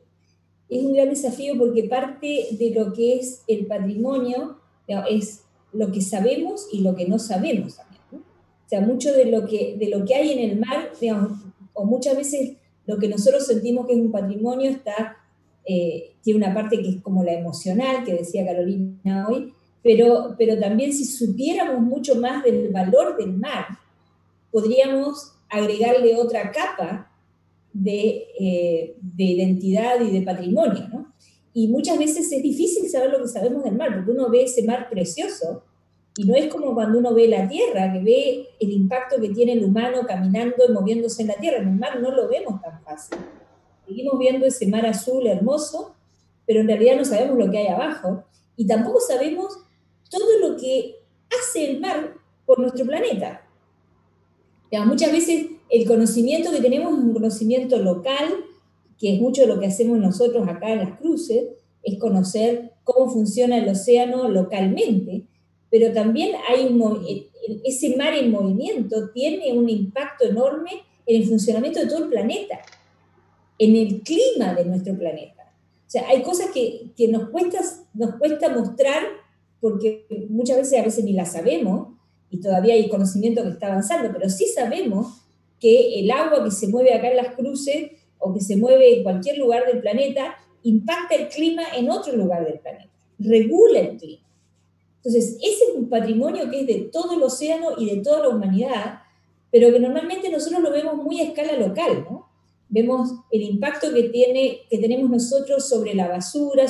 Es un gran desafío porque parte de lo que es el patrimonio es lo que sabemos y lo que no sabemos también, ¿no? O sea, mucho de lo que hay en el mar, digamos, o muchas veces lo que nosotros sentimos que es un patrimonio tiene una parte que es como la emocional, que decía Carolina hoy, pero también si supiéramos mucho más del valor del mar, podríamos agregarle otra capa de identidad y de patrimonio, ¿no? Y muchas veces es difícil saber lo que sabemos del mar, porque uno ve ese mar precioso, y no es como cuando uno ve la tierra, que ve el impacto que tiene el humano caminando y moviéndose en la tierra. En el mar no lo vemos tan fácil. Seguimos viendo ese mar azul hermoso, pero en realidad no sabemos lo que hay abajo, y tampoco sabemos todo lo que hace el mar por nuestro planeta. Muchas veces el conocimiento que tenemos es un conocimiento local, que es mucho de lo que hacemos nosotros acá en Las Cruces, es conocer cómo funciona el océano localmente, pero también ese mar en movimiento tiene un impacto enorme en el funcionamiento de todo el planeta, en el clima de nuestro planeta. O sea, hay cosas que nos cuesta mostrar porque muchas veces ni las sabemos, y todavía hay conocimiento que está avanzando, pero sí sabemos que el agua que se mueve acá en las cruces o que se mueve en cualquier lugar del planeta impacta el clima en otro lugar del planeta, regula el clima. Entonces, ese es un patrimonio que es de todo el océano y de toda la humanidad, pero que normalmente nosotros lo vemos muy a escala local, ¿no? Vemos el impacto que tenemos nosotros sobre la basura,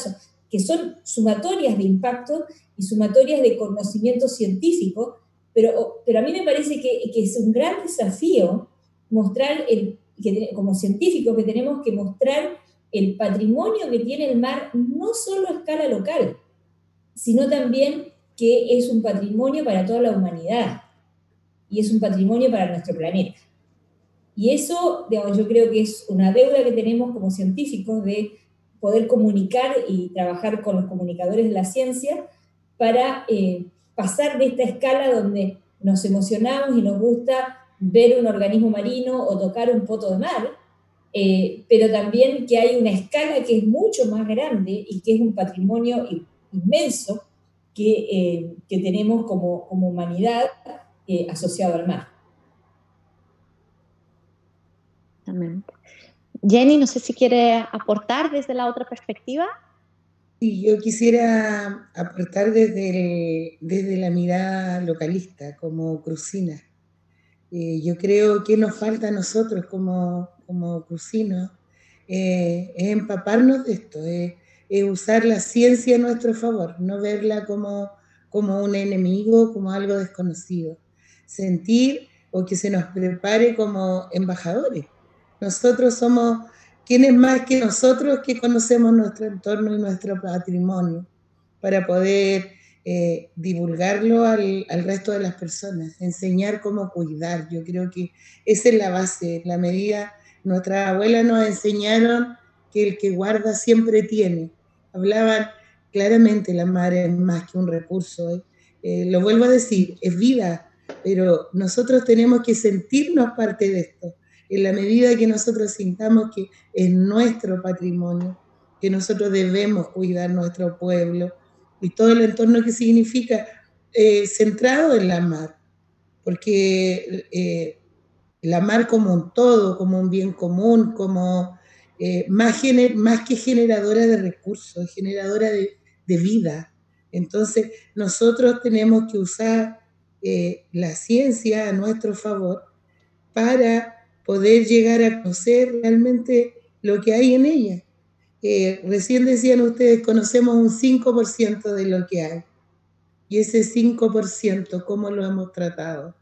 que son sumatorias de impacto y sumatorias de conocimiento científico, pero a mí me parece que es un gran desafío mostrar, como científicos, que tenemos que mostrar el patrimonio que tiene el mar, no solo a escala local, sino también que es un patrimonio para toda la humanidad y es un patrimonio para nuestro planeta. Y eso, digamos, yo creo que es una deuda que tenemos como científicos de poder comunicar y trabajar con los comunicadores de la ciencia para pasar de esta escala donde nos emocionamos y nos gusta ver un organismo marino o tocar un poto de mar, pero también que hay una escala que es mucho más grande y que es un patrimonio inmenso que tenemos como humanidad asociado al mar. Jenny, no sé si quiere aportar desde la otra perspectiva. Sí, yo quisiera aportar desde la mirada localista, como crucina. Yo creo que nos falta a nosotros como crucinos es empaparnos de esto, es usar la ciencia a nuestro favor, no verla como un enemigo, como algo desconocido. Sentir o que se nos prepare como embajadores. Nosotros somos quienes más que nosotros que conocemos nuestro entorno y nuestro patrimonio para poder divulgarlo al resto de las personas, enseñar cómo cuidar. Yo creo que esa es la base, la medida. Nuestras abuelas nos enseñaron que el que guarda siempre tiene. Hablaban claramente, la mar es más que un recurso. Lo vuelvo a decir, es vida, pero nosotros tenemos que sentirnos parte de esto. En la medida que nosotros sintamos que es nuestro patrimonio, que nosotros debemos cuidar nuestro pueblo y todo el entorno que significa, centrado en la mar, porque la mar como un todo, como un bien común, como más que generadora de recursos, generadora de vida. Entonces nosotros tenemos que usar la ciencia a nuestro favor para poder llegar a conocer realmente lo que hay en ella. Recién decían ustedes, conocemos un 5% de lo que hay. Y ese 5%, ¿cómo lo hemos tratado?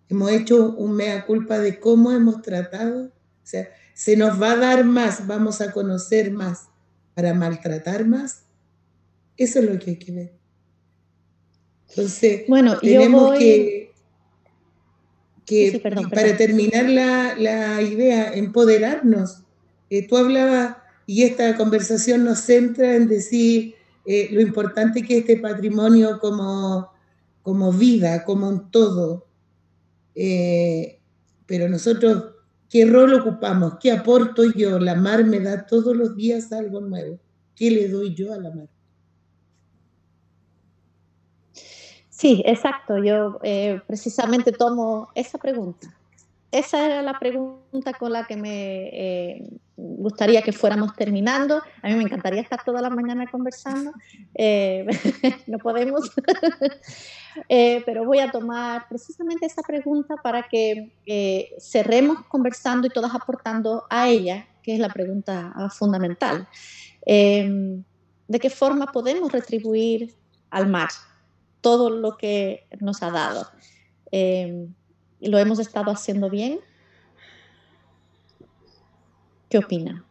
Hemos hecho un mea culpa de cómo hemos tratado. O sea, se nos va a dar más, vamos a conocer más para maltratar más. Eso es lo que hay que ver. Entonces, bueno, tenemos perdón. Para terminar la idea, empoderarnos. Tú hablabas, y esta conversación nos centra en decir lo importante que es este patrimonio como vida, como un todo. Pero nosotros, ¿qué rol ocupamos? ¿Qué aporto yo? La mar me da todos los días algo nuevo. ¿Qué le doy yo a la mar? Sí, exacto. Yo precisamente tomo esa pregunta. Esa era la pregunta con la que me gustaría que fuéramos terminando. A mí me encantaría estar toda la mañana conversando. No podemos. Pero voy a tomar precisamente esa pregunta para que cerremos conversando y todas aportando a ella, que es la pregunta fundamental. ¿De qué forma podemos retribuir al mar todo lo que nos ha dado? ¿Lo hemos estado haciendo bien? ¿Qué opina?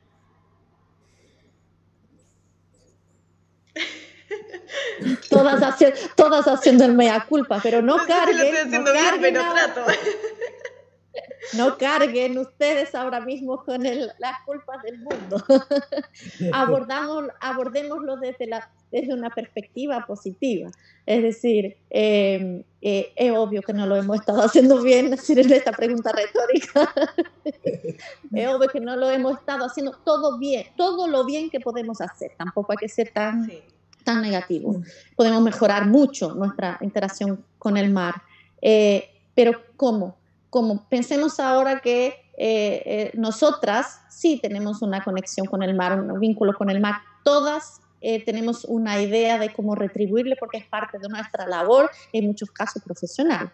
Todas haciendo el mea culpa, pero no carguen. No sé si lo estoy haciendo bien, pero trato. No carguen ustedes ahora mismo con las culpas del mundo. Abordémoslo desde desde una perspectiva positiva. Es decir, es obvio que no lo hemos estado haciendo bien, es decir, en esta pregunta retórica. Es obvio que no lo hemos estado haciendo todo bien, todo lo bien que podemos hacer. Tampoco hay que ser tan negativo. Podemos mejorar mucho nuestra interacción con el mar. Pero ¿cómo? Pensemos ahora que nosotras sí tenemos una conexión con el mar, un vínculo con el mar. Todas tenemos una idea de cómo retribuirle porque es parte de nuestra labor, en muchos casos profesional.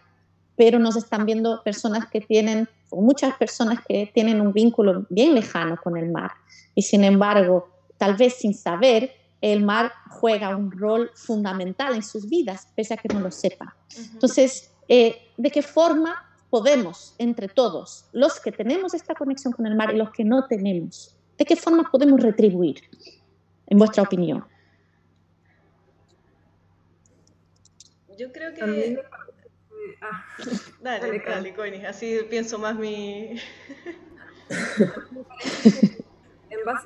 Pero nos están viendo personas que tienen, o muchas personas que tienen un vínculo bien lejano con el mar. Y sin embargo, tal vez sin saber, el mar juega un rol fundamental en sus vidas, pese a que no lo sepan. Entonces, ¿de qué forma podemos, entre todos, los que tenemos esta conexión con el mar y los que no tenemos, de qué forma podemos retribuir, en vuestra opinión? Yo creo que... Dale, Connie, así pienso más mi...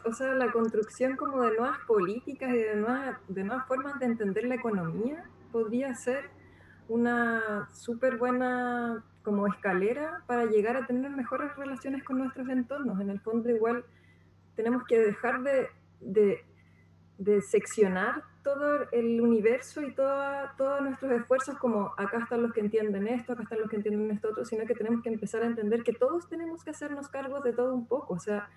O sea, la construcción como de nuevas políticas y de nuevas formas de entender la economía podría ser una súper buena como escalera para llegar a tener mejores relaciones con nuestros entornos. En el fondo igual tenemos que dejar de seccionar todo el universo y todos nuestros esfuerzos como acá están los que entienden esto, acá están los que entienden esto otro, sino que tenemos que empezar a entender que todos tenemos que hacernos cargos de todo un poco. O sea,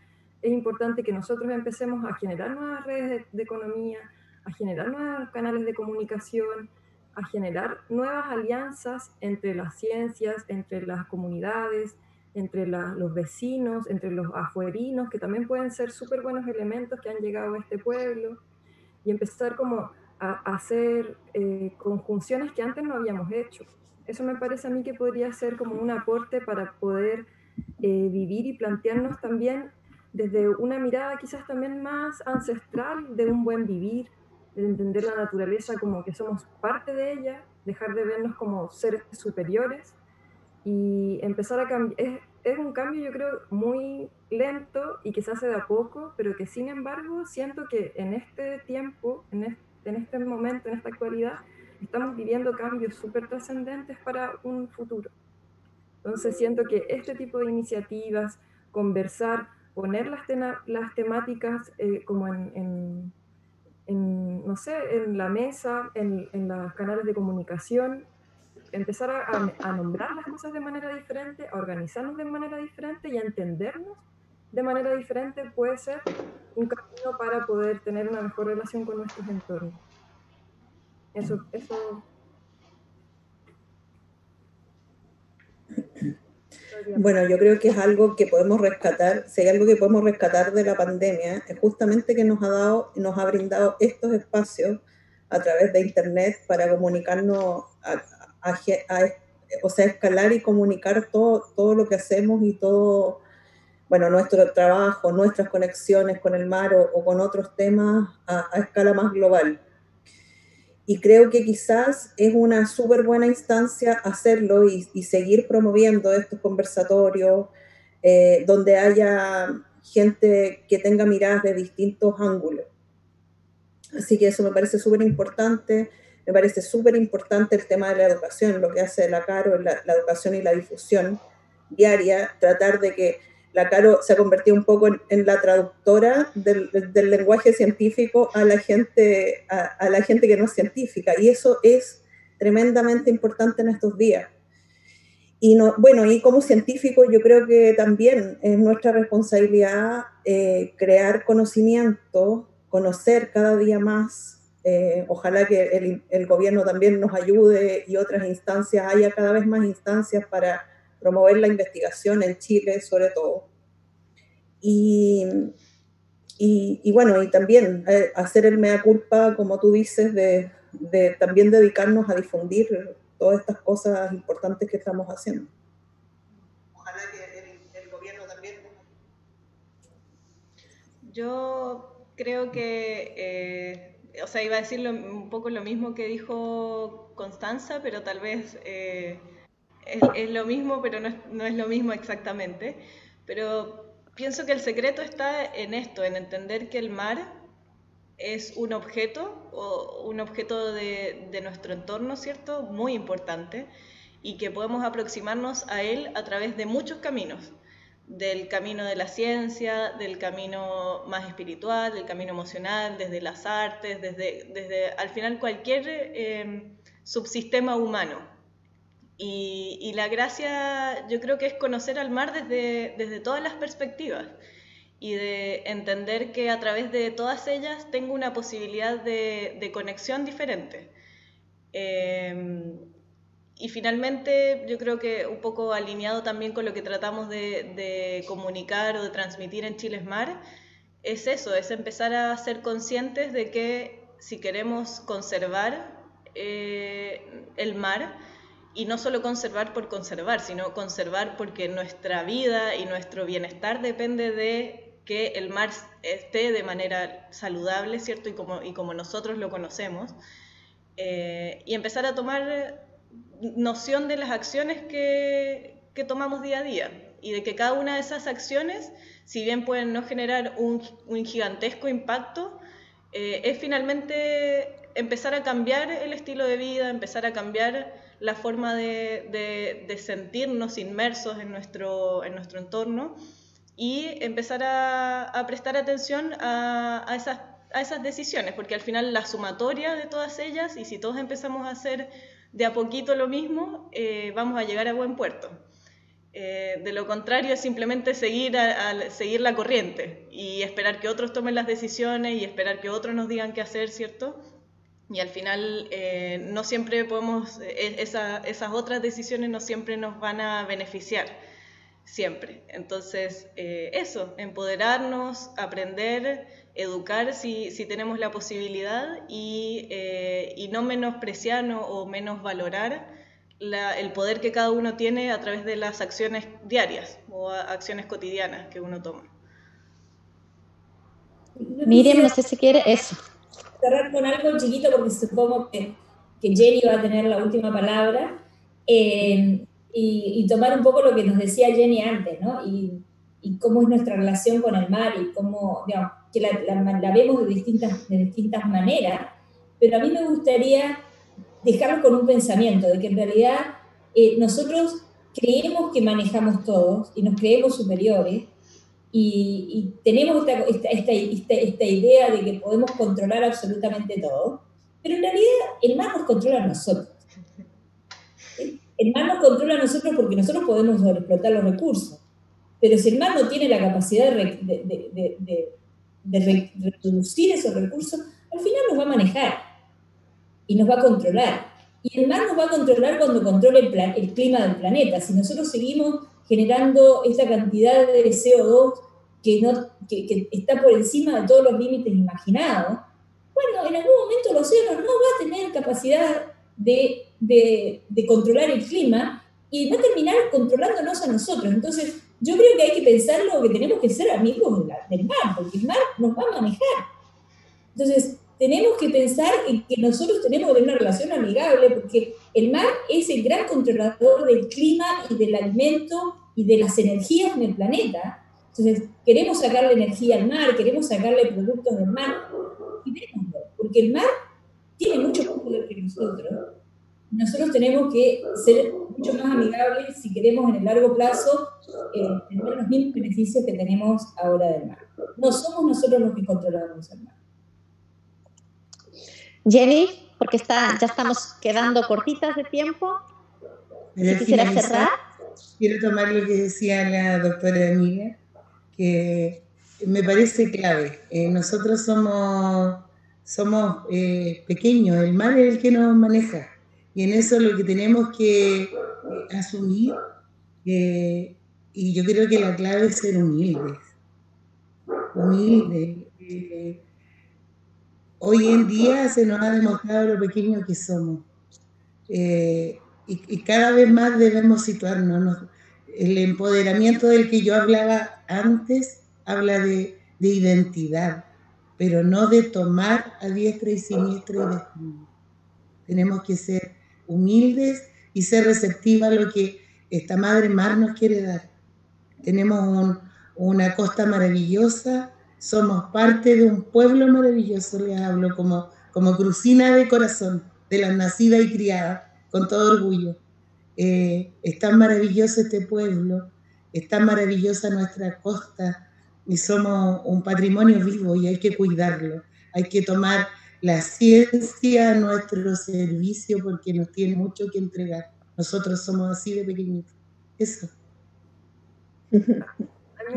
es importante que nosotros empecemos a generar nuevas redes de economía, a generar nuevos canales de comunicación, a generar nuevas alianzas entre las ciencias, entre las comunidades, entre los vecinos, entre los afuerinos, que también pueden ser súper buenos elementos que han llegado a este pueblo, y empezar como a hacer conjunciones que antes no habíamos hecho. Eso me parece a mí que podría ser como un aporte para poder vivir y plantearnos también desde una mirada quizás también más ancestral de un buen vivir, de entender la naturaleza como que somos parte de ella, dejar de vernos como seres superiores y empezar a cambiar. Es un cambio, yo creo, muy lento y que se hace de a poco, pero que sin embargo siento que en este tiempo, en este momento, en esta actualidad, estamos viviendo cambios súper trascendentes para un futuro. Entonces siento que este tipo de iniciativas, conversar, poner las temáticas como no sé, en la mesa, en los canales de comunicación, empezar a nombrar las cosas de manera diferente, a organizarnos de manera diferente y a entendernos de manera diferente puede ser un camino para poder tener una mejor relación con nuestros entornos. Eso. Bueno, yo creo que es algo que podemos rescatar, si hay algo que podemos rescatar de la pandemia, es justamente que nos ha brindado estos espacios a través de Internet para comunicarnos, o sea, escalar y comunicar todo lo que hacemos y todo, bueno, nuestro trabajo, nuestras conexiones con el mar o con otros temas a escala más global. Y creo que quizás es una súper buena instancia hacerlo y seguir promoviendo estos conversatorios donde haya gente que tenga miradas de distintos ángulos. Así que eso me parece súper importante. Me parece súper importante el tema de la educación, lo que hace la Caro, la educación y la difusión diaria, tratar de que la Caro se ha convertido un poco en la traductora del lenguaje científico a la gente que no es científica, y eso es tremendamente importante en estos días. Y como científico yo creo que también es nuestra responsabilidad crear conocimiento, conocer cada día más. Ojalá que el gobierno también nos ayude y otras instancias, haya cada vez más instancias para promover la investigación en Chile sobre todo. Y también hacer el mea culpa, como tú dices, de también dedicarnos a difundir todas estas cosas importantes que estamos haciendo. Ojalá que el gobierno también. Yo creo que, iba a decir un poco lo mismo que dijo Constanza, pero tal vez es lo mismo, pero no es lo mismo exactamente. Pero pienso que el secreto está en esto, en entender que el mar es un objeto o un objeto de nuestro entorno, ¿cierto? Muy importante, y que podemos aproximarnos a él a través de muchos caminos, del camino de la ciencia, del camino más espiritual, del camino emocional, desde las artes, desde al final cualquier subsistema humano. Y la gracia, yo creo que es conocer al mar desde todas las perspectivas y de entender que a través de todas ellas tengo una posibilidad de conexión diferente. Y finalmente, yo creo que un poco alineado también con lo que tratamos de comunicar o de transmitir en Chile es Mar, es eso, es empezar a ser conscientes de que si queremos conservar el mar, y no solo conservar por conservar, sino conservar porque nuestra vida y nuestro bienestar depende de que el mar esté de manera saludable, ¿cierto? Y como nosotros lo conocemos, y empezar a tomar noción de las acciones que tomamos día a día, y de que cada una de esas acciones, si bien pueden no generar un gigantesco impacto, es finalmente empezar a cambiar el estilo de vida, empezar a cambiar la forma de sentirnos inmersos en nuestro entorno, y empezar a prestar atención a esas decisiones, porque al final la sumatoria de todas ellas, y si todos empezamos a hacer de a poquito lo mismo, vamos a llegar a buen puerto. De lo contrario es simplemente seguir la corriente y esperar que otros tomen las decisiones y esperar que otros nos digan qué hacer, ¿cierto? Y al final no siempre podemos, esas otras decisiones no siempre nos van a beneficiar, siempre. Entonces eso, empoderarnos, aprender, educar si tenemos la posibilidad, y no menospreciar o menos valorar el poder que cada uno tiene a través de las acciones diarias o acciones cotidianas que uno toma. Miriam, no sé si quiere eso. Cerrar con algo chiquito porque supongo que Jenny va a tener la última palabra, y tomar un poco lo que nos decía Jenny antes, ¿no? Y cómo es nuestra relación con el mar, y cómo, digamos, que la vemos de distintas maneras, pero a mí me gustaría dejarlo con un pensamiento de que en realidad nosotros creemos que manejamos todos y nos creemos superiores, y tenemos esta idea de que podemos controlar absolutamente todo, pero en realidad el mar nos controla a nosotros. El mar nos controla a nosotros porque nosotros podemos sobreexplotar los recursos, pero si el mar no tiene la capacidad de reducir esos recursos, al final nos va a manejar y nos va a controlar. Y el mar nos va a controlar cuando controle el clima del planeta. Si nosotros seguimos generando esta cantidad de CO2 que está por encima de todos los límites imaginados, bueno, en algún momento el océano no va a tener capacidad de controlar el clima, y va a terminar controlándonos a nosotros. Entonces, yo creo que hay que pensarlo, que tenemos que ser amigos del mar, porque el mar nos va a manejar. Entonces, tenemos que pensar en que nosotros tenemos que tener una relación amigable, porque el mar es el gran controlador del clima y del alimento y de las energías en el planeta. Entonces, queremos sacarle energía al mar, queremos sacarle productos del mar, y démoslo, porque el mar tiene mucho más poder que nosotros. Nosotros tenemos que ser mucho más amigables si queremos en el largo plazo tener los mismos beneficios que tenemos ahora del mar. No somos nosotros los que controlamos el mar. Jenny, porque ya estamos quedando cortitas de tiempo. Si quisiera cerrar. Quiero tomar lo que decía la doctora Emilia, que me parece clave. Nosotros somos pequeños, el mar es el que nos maneja, y en eso lo que tenemos que asumir, y yo creo que la clave es ser humildes. Hoy en día se nos ha demostrado lo pequeños que somos, y cada vez más debemos situarnos. El empoderamiento del que yo hablaba antes habla de identidad, pero no de tomar a diestra y siniestra y destruir. Tenemos que ser humildes y ser receptivos a lo que esta madre mar nos quiere dar. Tenemos una costa maravillosa, somos parte de un pueblo maravilloso, les hablo como crucina de corazón, de las nacidas y criadas, con todo orgullo. Es tan maravilloso este pueblo, es tan maravillosa nuestra costa, y somos un patrimonio vivo y hay que cuidarlo, hay que tomar la ciencia a nuestro servicio porque nos tiene mucho que entregar. Nosotros somos así de pequeñitos. Eso.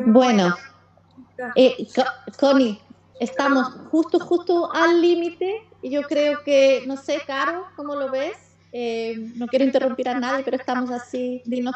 Bueno, Connie, estamos justo al límite y yo creo que, no sé, Caro, ¿cómo lo ves? No quiero interrumpir a nadie, pero estamos así, dinos